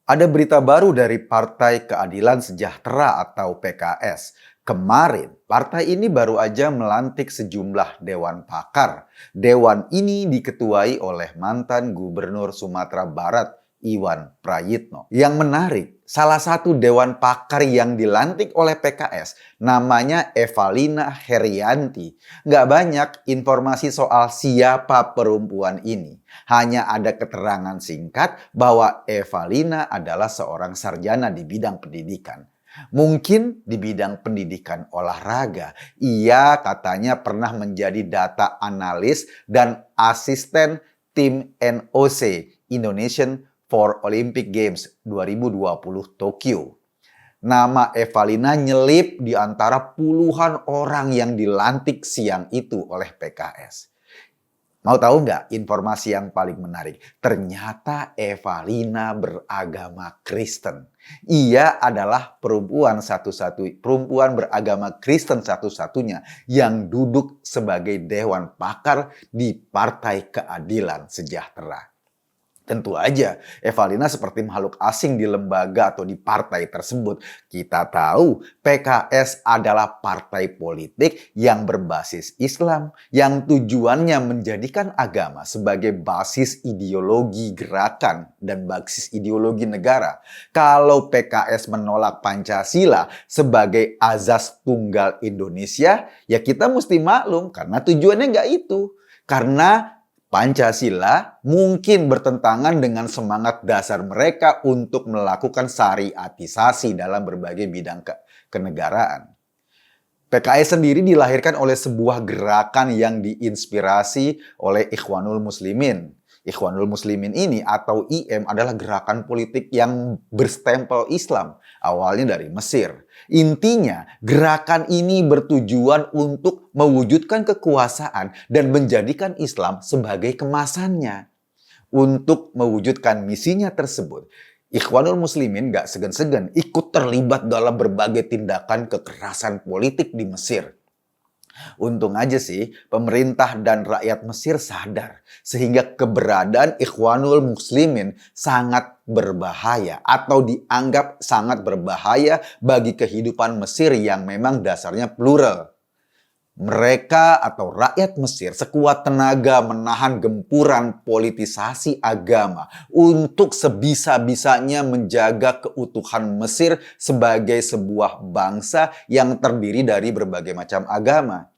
Ada berita baru dari Partai Keadilan Sejahtera atau PKS. Kemarin, partai ini baru aja melantik sejumlah dewan pakar. Dewan ini diketuai oleh mantan Gubernur Sumatera Barat, Iwan Prayitno. Yang menarik, salah satu dewan pakar yang dilantik oleh PKS namanya Evalina Herianti. Nggak banyak informasi soal siapa perempuan ini. Hanya ada keterangan singkat bahwa Evalina adalah seorang sarjana di bidang pendidikan. Mungkin di bidang pendidikan olahraga, ia katanya pernah menjadi data analis dan asisten tim NOC, Indonesian for Olympic Games 2020 Tokyo. Nama Evalina nyelip di antara puluhan orang yang dilantik siang itu oleh PKS. Mau tahu nggak informasi yang paling menarik? Ternyata Evalina beragama Kristen. Ia adalah perempuan beragama Kristen satu-satunya yang duduk sebagai dewan pakar di Partai Keadilan Sejahtera. Tentu aja, Evalina seperti makhluk asing di lembaga atau di partai tersebut. Kita tahu PKS adalah partai politik yang berbasis Islam, yang tujuannya menjadikan agama sebagai basis ideologi gerakan dan basis ideologi negara. Kalau PKS menolak Pancasila sebagai azas tunggal Indonesia, ya kita mesti maklum karena tujuannya nggak itu. Karena Pancasila mungkin bertentangan dengan semangat dasar mereka untuk melakukan syariatisasi dalam berbagai bidang kenegaraan. PKS sendiri dilahirkan oleh sebuah gerakan yang diinspirasi oleh Ikhwanul Muslimin. Ikhwanul Muslimin ini atau IM adalah gerakan politik yang berstempel Islam, awalnya dari Mesir. Intinya, gerakan ini bertujuan untuk mewujudkan kekuasaan dan menjadikan Islam sebagai kemasannya. Untuk mewujudkan misinya tersebut, Ikhwanul Muslimin gak segan-segan ikut terlibat dalam berbagai tindakan kekerasan politik di Mesir. Untung aja sih pemerintah dan rakyat Mesir sadar sehingga keberadaan Ikhwanul Muslimin sangat berbahaya atau dianggap sangat berbahaya bagi kehidupan Mesir yang memang dasarnya plural. Mereka atau rakyat Mesir sekuat tenaga menahan gempuran politisasi agama untuk sebisa-bisanya menjaga keutuhan Mesir sebagai sebuah bangsa yang terdiri dari berbagai macam agama.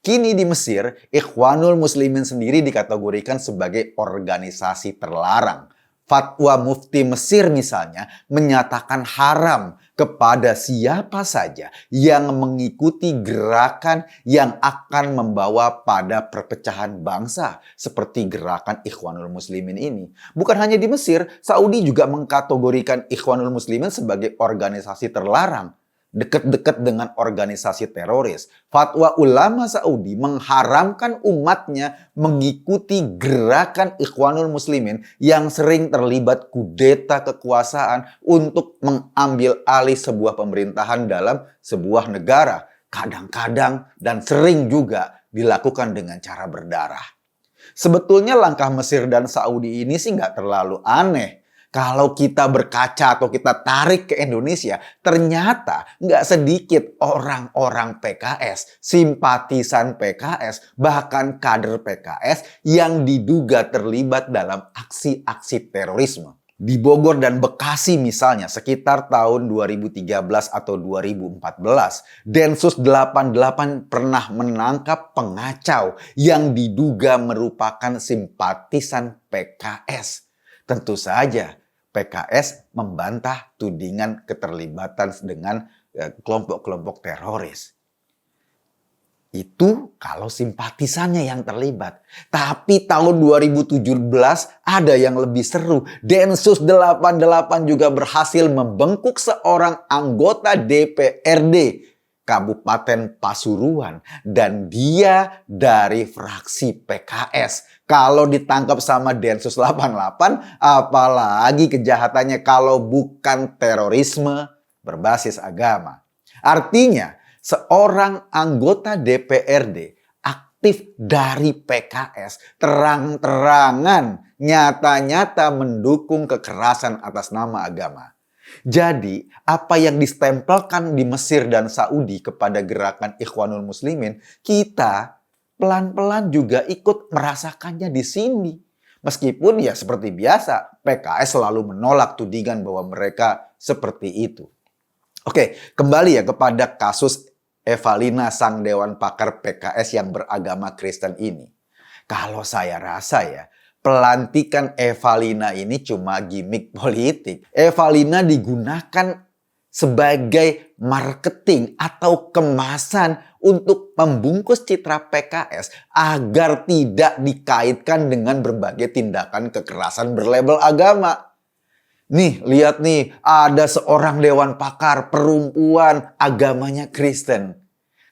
Kini di Mesir, Ikhwanul Muslimin sendiri dikategorikan sebagai organisasi terlarang. Fatwa Mufti Mesir misalnya menyatakan haram kepada siapa saja yang mengikuti gerakan yang akan membawa pada perpecahan bangsa seperti gerakan Ikhwanul Muslimin ini. Bukan hanya di Mesir, Saudi juga mengkategorikan Ikhwanul Muslimin sebagai organisasi terlarang, dekat-dekat dengan organisasi teroris. Fatwa ulama Saudi mengharamkan umatnya mengikuti gerakan Ikhwanul Muslimin yang sering terlibat kudeta kekuasaan untuk mengambil alih sebuah pemerintahan dalam sebuah negara. Kadang-kadang dan sering juga dilakukan dengan cara berdarah. Sebetulnya langkah Mesir dan Saudi ini sih nggak terlalu aneh. Kalau kita berkaca atau kita tarik ke Indonesia, ternyata nggak sedikit orang-orang PKS, simpatisan PKS, bahkan kader PKS yang diduga terlibat dalam aksi-aksi terorisme. Di Bogor dan Bekasi misalnya, sekitar tahun 2013 atau 2014, Densus 88 pernah menangkap pengacau yang diduga merupakan simpatisan PKS. Tentu saja, PKS membantah tudingan keterlibatan dengan kelompok-kelompok teroris. Itu kalau simpatisannya yang terlibat. Tapi tahun 2017 ada yang lebih seru. Densus 88 juga berhasil membengkuk seorang anggota DPRD Kabupaten Pasuruan. Dan dia dari fraksi PKS. Kalau ditangkap sama Densus 88, apalagi kejahatannya kalau bukan terorisme berbasis agama. Artinya, seorang anggota DPRD aktif dari PKS terang-terangan, nyata-nyata mendukung kekerasan atas nama agama. Jadi, apa yang distempelkan di Mesir dan Saudi kepada gerakan Ikhwanul Muslimin, kita pelan-pelan juga ikut merasakannya di sini. Meskipun ya seperti biasa, PKS selalu menolak tudingan bahwa mereka seperti itu. Oke, kembali ya kepada kasus Evalina, sang dewan pakar PKS yang beragama Kristen ini. Kalau saya rasa ya, pelantikan Evalina ini cuma gimmick politik. Evalina digunakan sebagai marketing atau kemasan untuk membungkus citra PKS agar tidak dikaitkan dengan berbagai tindakan kekerasan berlabel agama. Nih, lihat nih, ada seorang dewan pakar perempuan agamanya Kristen.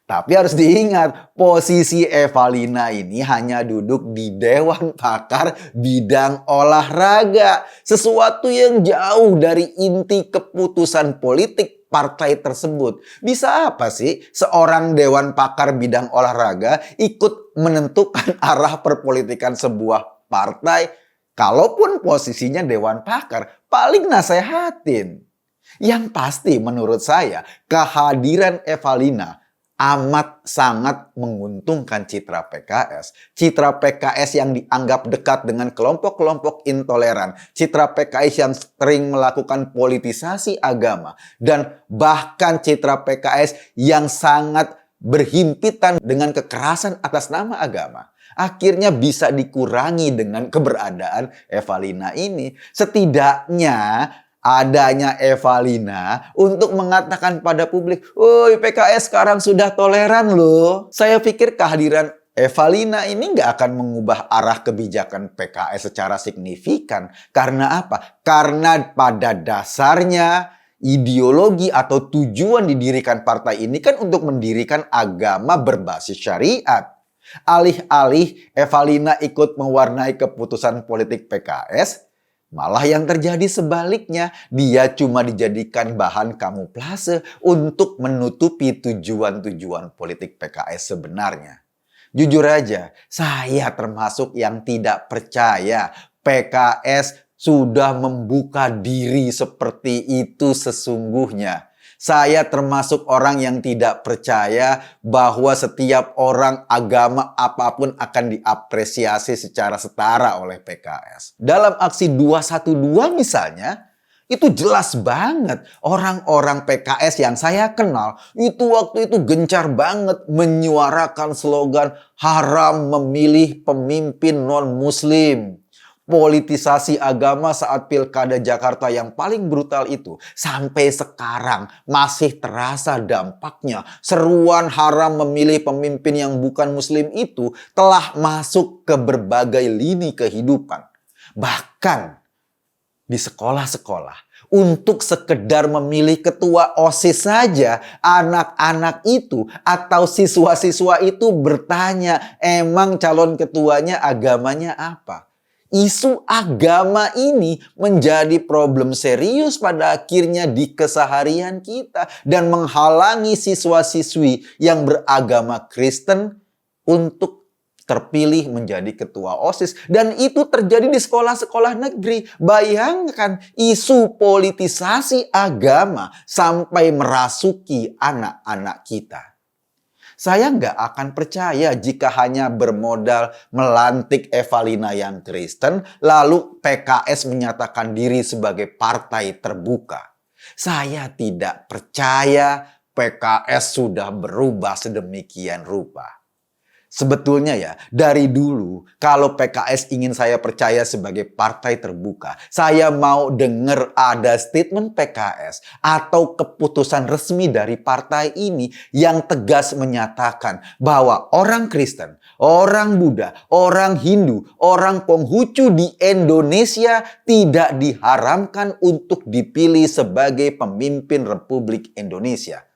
Tapi harus diingat, posisi Evalina ini hanya duduk di dewan pakar bidang olahraga. Sesuatu yang jauh dari inti keputusan politik partai tersebut. Bisa apa sih seorang dewan pakar bidang olahraga ikut menentukan arah perpolitikan sebuah partai? Kalaupun posisinya dewan pakar, paling nasehatin. Yang pasti menurut saya, kehadiran Evalina amat sangat menguntungkan citra PKS. Citra PKS yang dianggap dekat dengan kelompok-kelompok intoleran. Citra PKS yang sering melakukan politisasi agama. Dan bahkan citra PKS yang sangat berhimpitan dengan kekerasan atas nama agama. Akhirnya bisa dikurangi dengan keberadaan Evalina ini. Setidaknya adanya Evalina untuk mengatakan pada publik, "Woi, PKS sekarang sudah toleran loh." Saya pikir kehadiran Evalina ini nggak akan mengubah arah kebijakan PKS secara signifikan. Karena apa? Karena pada dasarnya ideologi atau tujuan didirikan partai ini kan untuk mendirikan agama berbasis syariat. Alih-alih Evalina ikut mewarnai keputusan politik PKS, malah yang terjadi sebaliknya, dia cuma dijadikan bahan kamuflase untuk menutupi tujuan-tujuan politik PKS sebenarnya. Jujur aja, saya termasuk yang tidak percaya PKS sudah membuka diri seperti itu sesungguhnya. Saya termasuk orang yang tidak percaya bahwa setiap orang agama apapun akan diapresiasi secara setara oleh PKS. Dalam aksi 212 misalnya, itu jelas banget orang-orang PKS yang saya kenal itu waktu itu gencar banget menyuarakan slogan haram memilih pemimpin non-muslim. Politisasi agama saat Pilkada Jakarta yang paling brutal itu sampai sekarang masih terasa dampaknya. Seruan haram memilih pemimpin yang bukan muslim itu telah masuk ke berbagai lini kehidupan. Bahkan di sekolah-sekolah, untuk sekedar memilih ketua OSIS saja, anak-anak itu atau siswa-siswa itu bertanya, emang calon ketuanya agamanya apa? Isu agama ini menjadi problem serius pada akhirnya di keseharian kita dan menghalangi siswa-siswi yang beragama Kristen untuk terpilih menjadi ketua OSIS. Dan itu terjadi di sekolah-sekolah negeri. Bayangkan isu politisasi agama sampai merasuki anak-anak kita. Saya nggak akan percaya jika hanya bermodal melantik Evalina yang Kristen, lalu PKS menyatakan diri sebagai partai terbuka. Saya tidak percaya PKS sudah berubah sedemikian rupa. Sebetulnya ya, dari dulu kalau PKS ingin saya percaya sebagai partai terbuka, saya mau dengar ada statement PKS atau keputusan resmi dari partai ini yang tegas menyatakan bahwa orang Kristen, orang Buddha, orang Hindu, orang Konghucu di Indonesia tidak diharamkan untuk dipilih sebagai pemimpin Republik Indonesia.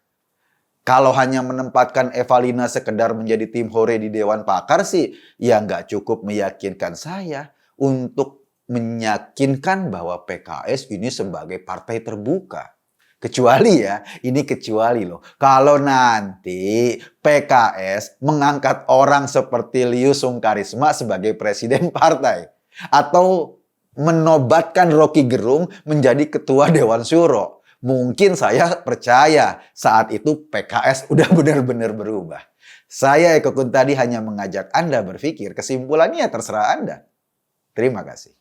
Kalau hanya menempatkan Evalina sekedar menjadi tim hore di Dewan Pakar sih, ya nggak cukup meyakinkan saya untuk meyakinkan bahwa PKS ini sebagai partai terbuka. Kecuali ya, ini kecuali loh. Kalau nanti PKS mengangkat orang seperti Lius Sungkarisma sebagai presiden partai. Atau menobatkan Rocky Gerung menjadi ketua Dewan Syuro. Mungkin saya percaya saat itu PKS udah benar-benar berubah. Saya Eko Kuntadi hanya mengajak Anda berpikir, kesimpulannya terserah Anda. Terima kasih.